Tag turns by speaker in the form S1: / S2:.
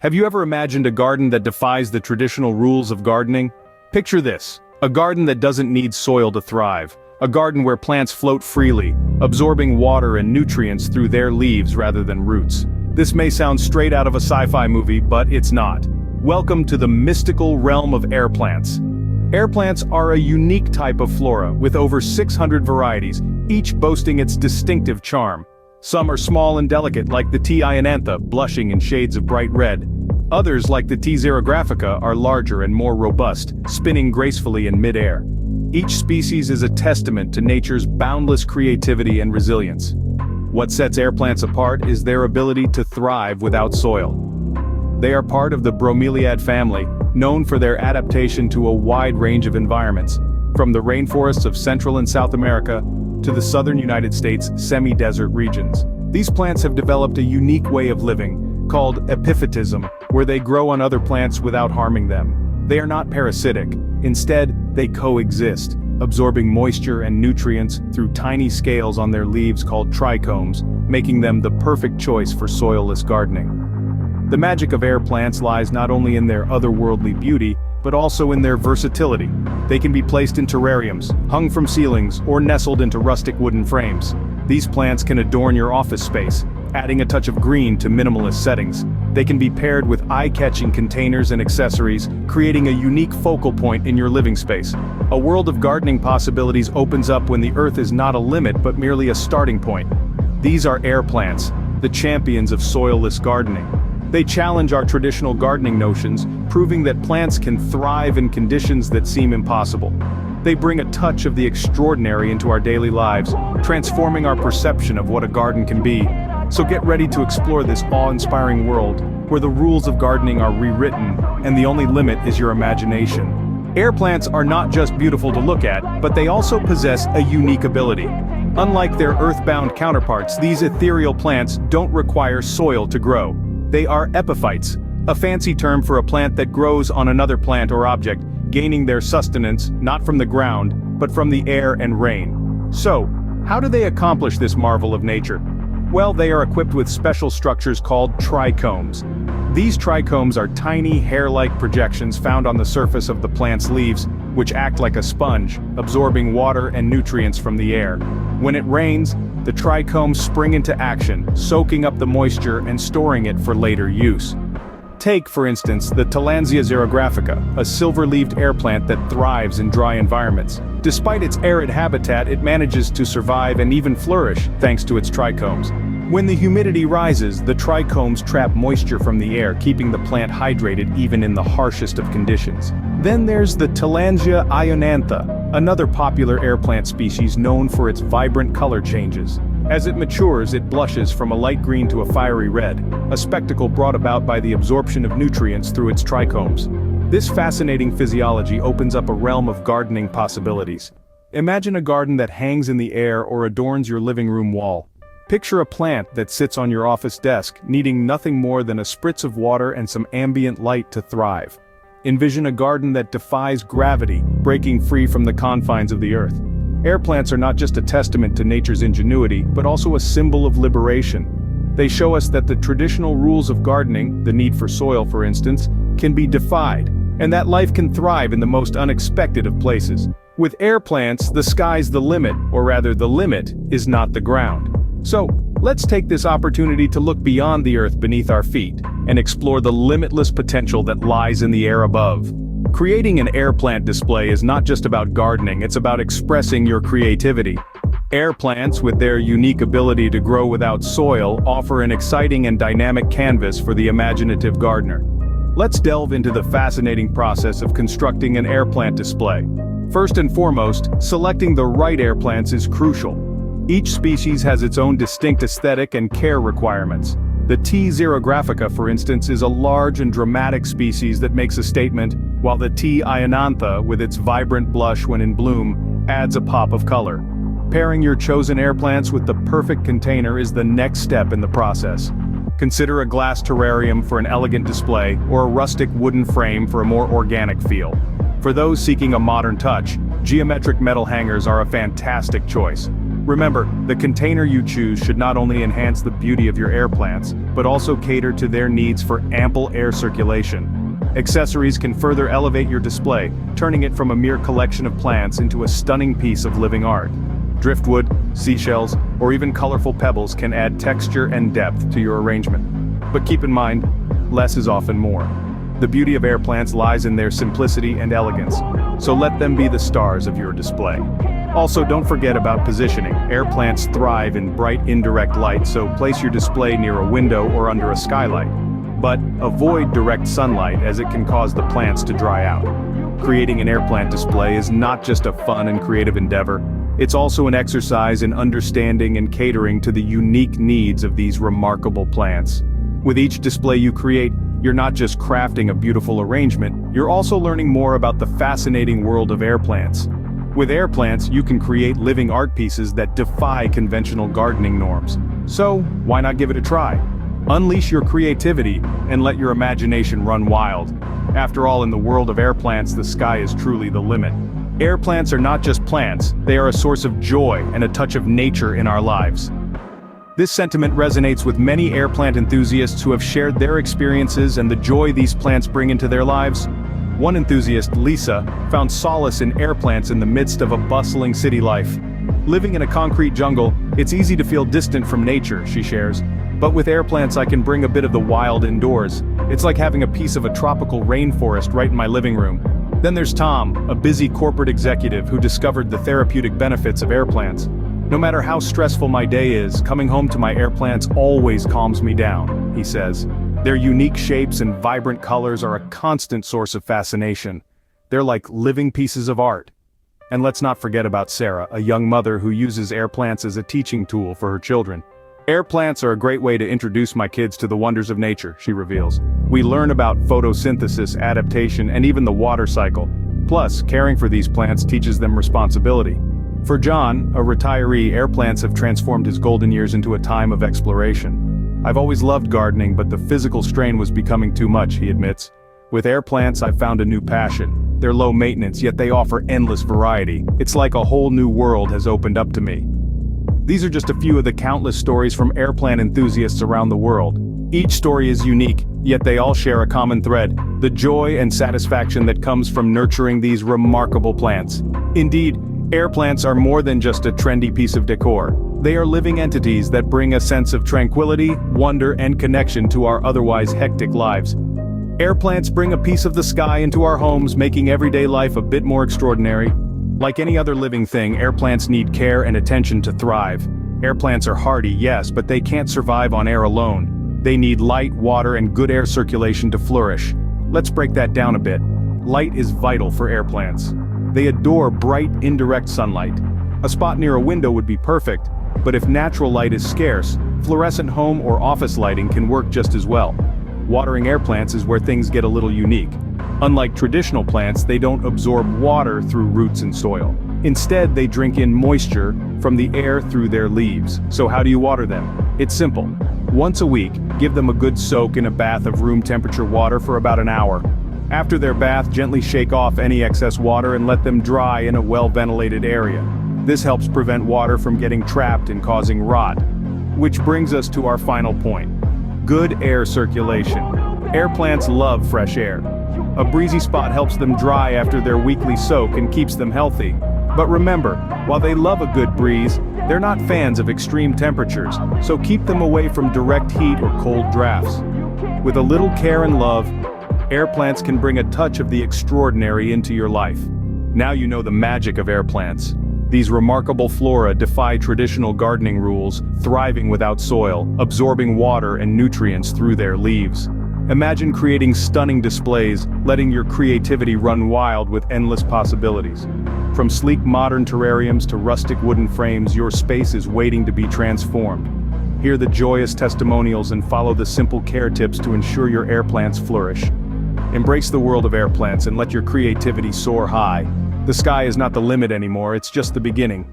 S1: Have you ever imagined a garden that defies the traditional rules of gardening? Picture this, a garden that doesn't need soil to thrive, a garden where plants float freely, absorbing water and nutrients through their leaves rather than roots. This may sound straight out of a sci-fi movie, but it's not. Welcome to the mystical realm of air plants. Air plants are a unique type of flora with over 600 varieties, each boasting its distinctive charm. Some are small and delicate like the T. ionantha, blushing in shades of bright red. Others like the T. xerographica are larger and more robust, spinning gracefully in mid-air. Each species is a testament to nature's boundless creativity and resilience. What sets air plants apart is their ability to thrive without soil. They are part of the bromeliad family, known for their adaptation to a wide range of environments, from the rainforests of Central and South America to the southern United States semi-desert regions. These plants have developed a unique way of living, called epiphytism, where they grow on other plants without harming them. They are not parasitic. Instead, they coexist, absorbing moisture and nutrients through tiny scales on their leaves called trichomes, making them the perfect choice for soilless gardening. The magic of air plants lies not only in their otherworldly beauty, but also in their versatility. They can be placed in terrariums, hung from ceilings, or nestled into rustic wooden frames. These plants can adorn your office space, adding a touch of green to minimalist settings. They can be paired with eye-catching containers and accessories, creating a unique focal point in your living space. A world of gardening possibilities opens up when the earth is not a limit but merely a starting point. These are air plants, the champions of soilless gardening. They challenge our traditional gardening notions, proving that plants can thrive in conditions that seem impossible. They bring a touch of the extraordinary into our daily lives, transforming our perception of what a garden can be. So get ready to explore this awe-inspiring world, where the rules of gardening are rewritten, and the only limit is your imagination. Air plants are not just beautiful to look at, but they also possess a unique ability. Unlike their earthbound counterparts, these ethereal plants don't require soil to grow. They are epiphytes, a fancy term for a plant that grows on another plant or object, gaining their sustenance not from the ground, but from the air and rain. So, how do they accomplish this marvel of nature? Well, they are equipped with special structures called trichomes. These trichomes are tiny hair-like projections found on the surface of the plant's leaves, which act like a sponge, absorbing water and nutrients from the air. When it rains, the trichomes spring into action, soaking up the moisture and storing it for later use. Take, for instance, the Tillandsia xerographica, a silver-leaved air plant that thrives in dry environments. Despite its arid habitat, it manages to survive and even flourish thanks to its trichomes. When the humidity rises, the trichomes trap moisture from the air, keeping the plant hydrated even in the harshest of conditions. Then there's the Tillandsia ionantha, another popular air plant species known for its vibrant color changes. As it matures, it blushes from a light green to a fiery red, a spectacle brought about by the absorption of nutrients through its trichomes. This fascinating physiology opens up a realm of gardening possibilities. Imagine a garden that hangs in the air or adorns your living room wall. Picture a plant that sits on your office desk, needing nothing more than a spritz of water and some ambient light to thrive. Envision a garden that defies gravity, breaking free from the confines of the earth. Air plants are not just a testament to nature's ingenuity, but also a symbol of liberation. They show us that the traditional rules of gardening, the need for soil for instance, can be defied, and that life can thrive in the most unexpected of places. With air plants, the sky's the limit, or rather the limit is not the ground. So, let's take this opportunity to look beyond the earth beneath our feet, and explore the limitless potential that lies in the air above. Creating an air plant display is not just about gardening, it's about expressing your creativity. Air plants, with their unique ability to grow without soil, offer an exciting and dynamic canvas for the imaginative gardener. Let's delve into the fascinating process of constructing an air plant display. First and foremost, selecting the right air plants is crucial. Each species has its own distinct aesthetic and care requirements. The T. xerographica, for instance, is a large and dramatic species that makes a statement, while the T. ionantha, with its vibrant blush when in bloom, adds a pop of color. Pairing your chosen air plants with the perfect container is the next step in the process. Consider a glass terrarium for an elegant display, or a rustic wooden frame for a more organic feel. For those seeking a modern touch, geometric metal hangers are a fantastic choice. Remember, the container you choose should not only enhance the beauty of your air plants, but also cater to their needs for ample air circulation. Accessories can further elevate your display, turning it from a mere collection of plants into a stunning piece of living art. Driftwood, seashells, or even colorful pebbles can add texture and depth to your arrangement. But keep in mind, less is often more. The beauty of air plants lies in their simplicity and elegance, so let them be the stars of your display. Also, don't forget about positioning. Air plants thrive in bright indirect light, so place your display near a window or under a skylight. But avoid direct sunlight, as it can cause the plants to dry out. Creating an air plant display is not just a fun and creative endeavor, it's also an exercise in understanding and catering to the unique needs of these remarkable plants. With each display you create, you're not just crafting a beautiful arrangement, you're also learning more about the fascinating world of air plants. With air plants, you can create living art pieces that defy conventional gardening norms. So, why not give it a try? Unleash your creativity and let your imagination run wild. After all, in the world of air plants, the sky is truly the limit. Air plants are not just plants, they are a source of joy and a touch of nature in our lives. This sentiment resonates with many air plant enthusiasts who have shared their experiences and the joy these plants bring into their lives. One enthusiast, Lisa, found solace in air plants in the midst of a bustling city life. Living in a concrete jungle, it's easy to feel distant from nature, she shares. But with air plants I can bring a bit of the wild indoors. It's like having a piece of a tropical rainforest right in my living room. Then there's Tom, a busy corporate executive who discovered the therapeutic benefits of air plants. No matter how stressful my day is, coming home to my air plants always calms me down, he says. Their unique shapes and vibrant colors are a constant source of fascination. They're like living pieces of art. And let's not forget about Sarah, a young mother who uses air plants as a teaching tool for her children. Air plants are a great way to introduce my kids to the wonders of nature, she reveals. We learn about photosynthesis, adaptation, and even the water cycle. Plus, caring for these plants teaches them responsibility. For John, a retiree, air plants have transformed his golden years into a time of exploration. I've always loved gardening, but the physical strain was becoming too much, he admits. With air plants, I've found a new passion. They're low maintenance, yet they offer endless variety. It's like a whole new world has opened up to me. These are just a few of the countless stories from air plant enthusiasts around the world. Each story is unique, yet they all share a common thread: the joy and satisfaction that comes from nurturing these remarkable plants. Indeed, air plants are more than just a trendy piece of decor. They are living entities that bring a sense of tranquility, wonder, and connection to our otherwise hectic lives. Air plants bring a piece of the sky into our homes, making everyday life a bit more extraordinary. Like any other living thing, air plants need care and attention to thrive. Air plants are hardy, yes, but they can't survive on air alone. They need light, water, and good air circulation to flourish. Let's break that down a bit. Light is vital for air plants. They adore bright, indirect sunlight. A spot near a window would be perfect, but if natural light is scarce, fluorescent home or office lighting can work just as well. Watering air plants is where things get a little unique. Unlike traditional plants, they don't absorb water through roots and soil. Instead, they drink in moisture from the air through their leaves. So how do you water them? It's simple. Once a week, give them a good soak in a bath of room temperature water for about an hour. After their bath, gently shake off any excess water and let them dry in a well-ventilated area. This helps prevent water from getting trapped and causing rot. Which brings us to our final point: good air circulation. Air plants love fresh air. A breezy spot helps them dry after their weekly soak and keeps them healthy. But remember, while they love a good breeze, they're not fans of extreme temperatures, so keep them away from direct heat or cold drafts. With a little care and love, air plants can bring a touch of the extraordinary into your life. Now you know the magic of air plants. These remarkable flora defy traditional gardening rules, thriving without soil, absorbing water and nutrients through their leaves. Imagine creating stunning displays, letting your creativity run wild with endless possibilities. From sleek modern terrariums to rustic wooden frames, your space is waiting to be transformed. Hear the joyous testimonials and follow the simple care tips to ensure your air plants flourish. Embrace the world of air plants and let your creativity soar high. The sky is not the limit anymore, it's just the beginning.